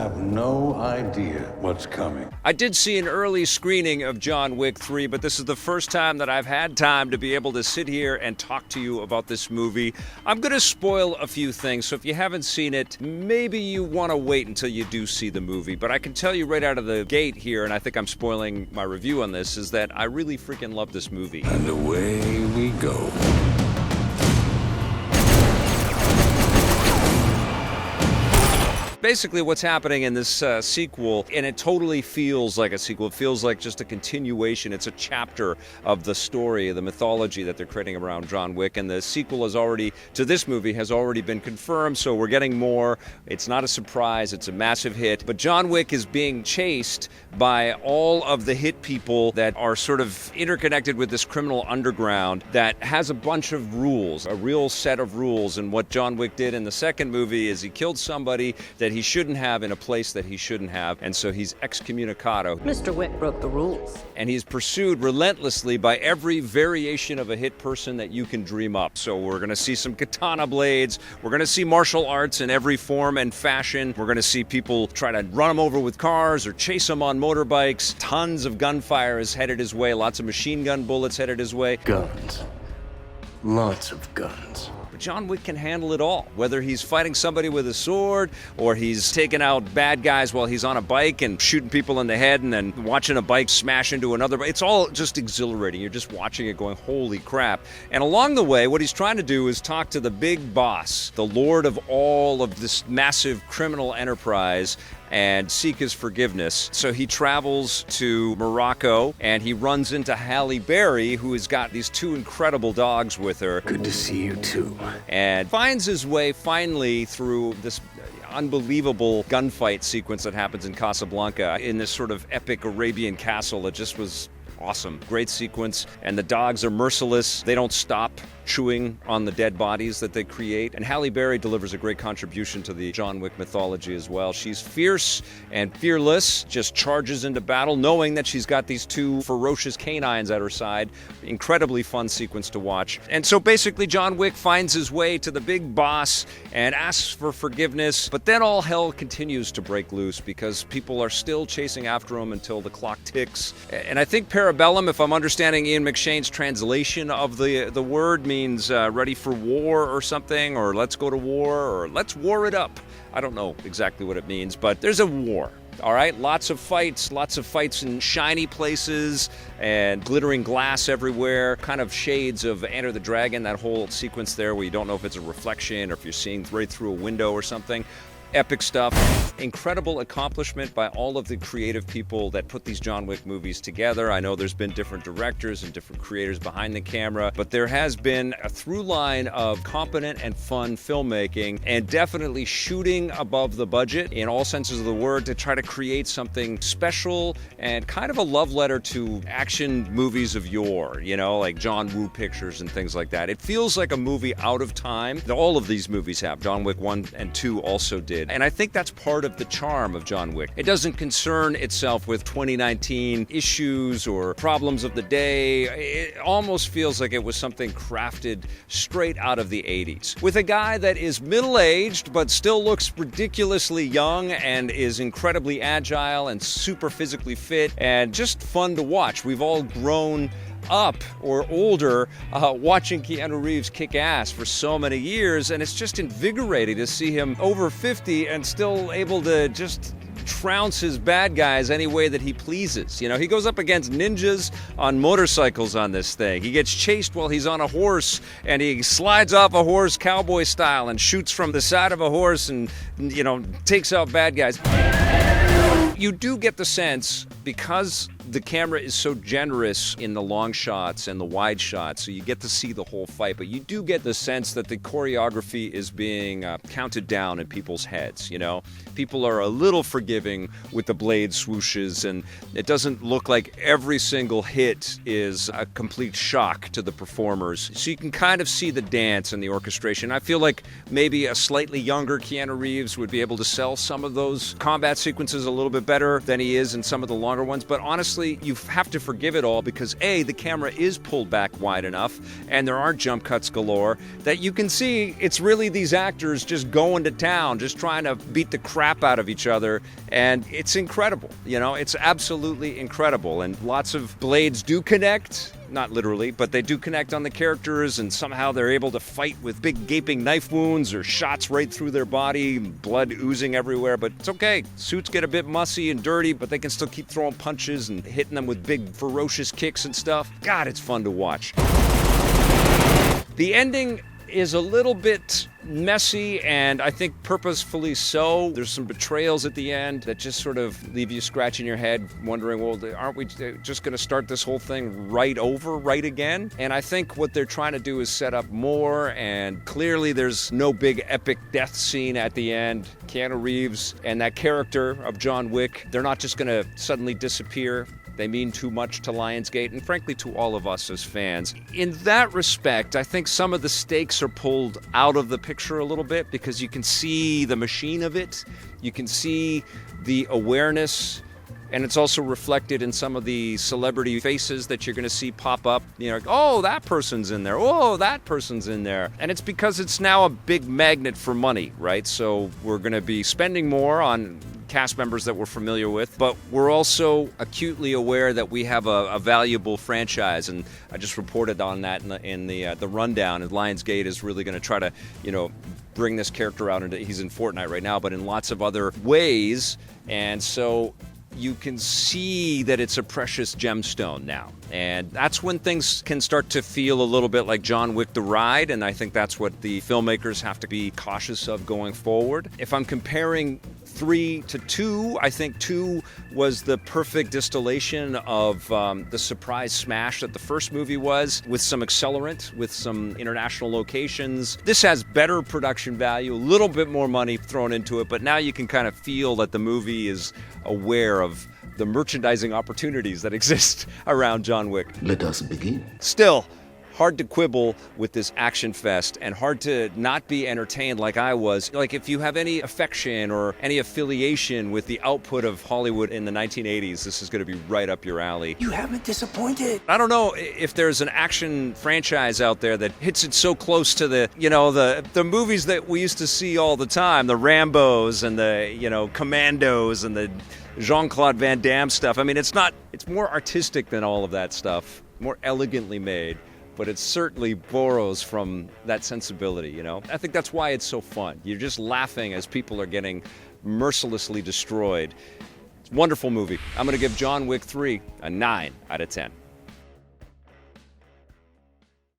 have no idea what's coming. I did see an early screening of John Wick 3, but this is the first time that I've had time to be able to sit here and talk to you about this movie. I'm going to spoil a few things, so if you haven't seen it, maybe you want to wait until you do see the movie. But I can tell you right out of the gate here, and I think I'm spoiling my review on this, is that I really freaking love this movie. And away we go. Basically, what's happening in this sequel, and it totally feels like a sequel. It feels like just a continuation. It's a chapter of the story, the mythology that they're creating around John Wick. And the sequel to this movie has already been confirmed, so we're getting more. It's not a surprise. It's a massive hit. But John Wick is being chased by all of the hit people that are sort of interconnected with this criminal underground that has a bunch of rules, a real set of rules. And what John Wick did in the second movie is he killed somebody that he shouldn't have in a place that he shouldn't have, and so he's excommunicado. Mr. Wick broke the rules. And he's pursued relentlessly by every variation of a hit person that you can dream up. So we're going to see some katana blades, we're going to see martial arts in every form and fashion, we're going to see people try to run him over with cars or chase him on motorbikes. Tons of gunfire is headed his way, lots of machine gun bullets headed his way. Guns. Lots of guns. John Wick can handle it all, whether he's fighting somebody with a sword or he's taking out bad guys while he's on a bike and shooting people in the head and then watching a bike smash into another bike. It's all just exhilarating. You're just watching it going, holy crap. And along the way, what he's trying to do is talk to the big boss, the lord of all of this massive criminal enterprise, and seek his forgiveness. So he travels to Morocco and he runs into Halle Berry, who has got these two incredible dogs with her. Good to see you too. And finds his way finally through this unbelievable gunfight sequence that happens in Casablanca in this sort of epic Arabian castle that just was awesome. Great sequence. And the dogs are merciless. They don't stop chewing on the dead bodies that they create. And Halle Berry delivers a great contribution to the John Wick mythology as well. She's fierce and fearless, just charges into battle, knowing that she's got these two ferocious canines at her side. Incredibly fun sequence to watch. And so basically John Wick finds his way to the big boss and asks for forgiveness, but then all hell continues to break loose because people are still chasing after him until the clock ticks. And I think Parabellum, if I'm understanding Ian McShane's translation of the word, means ready for war or something, or let's go to war, or let's war it up. I don't know exactly what it means, but there's a war. All right, lots of fights in shiny places and glittering glass everywhere, kind of shades of Enter the Dragon, that whole sequence there where you don't know if it's a reflection or if you're seeing right through a window or something. Epic stuff. Incredible accomplishment by all of the creative people that put these John Wick movies together. I know there's been different directors and different creators behind the camera, but there has been a through line of competent and fun filmmaking and definitely shooting above the budget in all senses of the word to try to create something special and kind of a love letter to action movies of yore, you know, like John Woo pictures and things like that. It feels like a movie out of time. All of these movies have. John Wick 1 and 2 also did. And I think that's part of the charm of John Wick. It doesn't concern itself with 2019 issues or problems of the day. It almost feels like it was something crafted straight out of the 80s. With a guy that is middle-aged but still looks ridiculously young and is incredibly agile and super physically fit and just fun to watch. We've all grown up or older watching Keanu Reeves kick ass for so many years, and it's just invigorating to see him over 50 and still able to just trounce his bad guys any way that he pleases. You know, he goes up against ninjas on motorcycles on this thing. He gets chased while he's on a horse, and he slides off a horse cowboy style and shoots from the side of a horse and, you know, takes out bad guys. You do get the sense, because the camera is so generous in the long shots and the wide shots, so you get to see the whole fight, but you do get the sense that the choreography is being counted down in people's heads, you know? People are a little forgiving with the blade swooshes, and it doesn't look like every single hit is a complete shock to the performers. So you can kind of see the dance and the orchestration. I feel like maybe a slightly younger Keanu Reeves would be able to sell some of those combat sequences a little bit better than he is in some of the longer ones, but honestly, honestly, you have to forgive it all because A, the camera is pulled back wide enough and there aren't jump cuts galore that you can see it's really these actors just going to town, just trying to beat the crap out of each other. And it's incredible. It's absolutely incredible. And lots of blades do connect. Not literally, but they do connect on the characters, and somehow they're able to fight with big gaping knife wounds or shots right through their body, blood oozing everywhere, but it's okay. Suits get a bit mussy and dirty, but they can still keep throwing punches and hitting them with big ferocious kicks and stuff. God, it's fun to watch. The ending is a little bit messy, and I think purposefully so. There's some betrayals at the end that just sort of leave you scratching your head, wondering, well, aren't we just going to start this whole thing right again? And I think what they're trying to do is set up more, and clearly there's no big epic death scene at the end. Keanu Reeves and that character of John Wick, they're not just going to suddenly disappear. They mean too much to Lionsgate and frankly to all of us as fans. In that respect, I think some of the stakes are pulled out of the picture a little bit because you can see the machine of it. You can see the awareness, and it's also reflected in some of the celebrity faces that you're going to see pop up. Like, oh, that person's in there. Oh, that person's in there. And it's because it's now a big magnet for money, right? So we're going to be spending more on cast members that we're familiar with, but we're also acutely aware that we have a valuable franchise, and I just reported on that in the rundown. And Lionsgate is really going to try to, bring this character out into. He's in Fortnite right now, but in lots of other ways, and so you can see that it's a precious gemstone now. And that's when things can start to feel a little bit like John Wick the Ride, and I think that's what the filmmakers have to be cautious of going forward. If I'm comparing 3 to 2, I think 2 was the perfect distillation of the surprise smash that the first movie was, with some accelerant, with some international locations. This has better production value, a little bit more money thrown into it, but now you can kind of feel that the movie is aware of the merchandising opportunities that exist around John Wick. Let us begin. Still, hard to quibble with this action fest and hard to not be entertained like I was. Like, if you have any affection or any affiliation with the output of Hollywood in the 1980s, this is going to be right up your alley. You haven't disappointed. I don't know if there's an action franchise out there that hits it so close to the movies that we used to see all the time, the Rambos and the, Commandos and the Jean-Claude Van Damme stuff. I mean, it's more artistic than all of that stuff, more elegantly made, but it certainly borrows from that sensibility, I think that's why it's so fun. You're just laughing as people are getting mercilessly destroyed. It's a wonderful movie. I'm going to give John Wick 3 a 9 out of 10.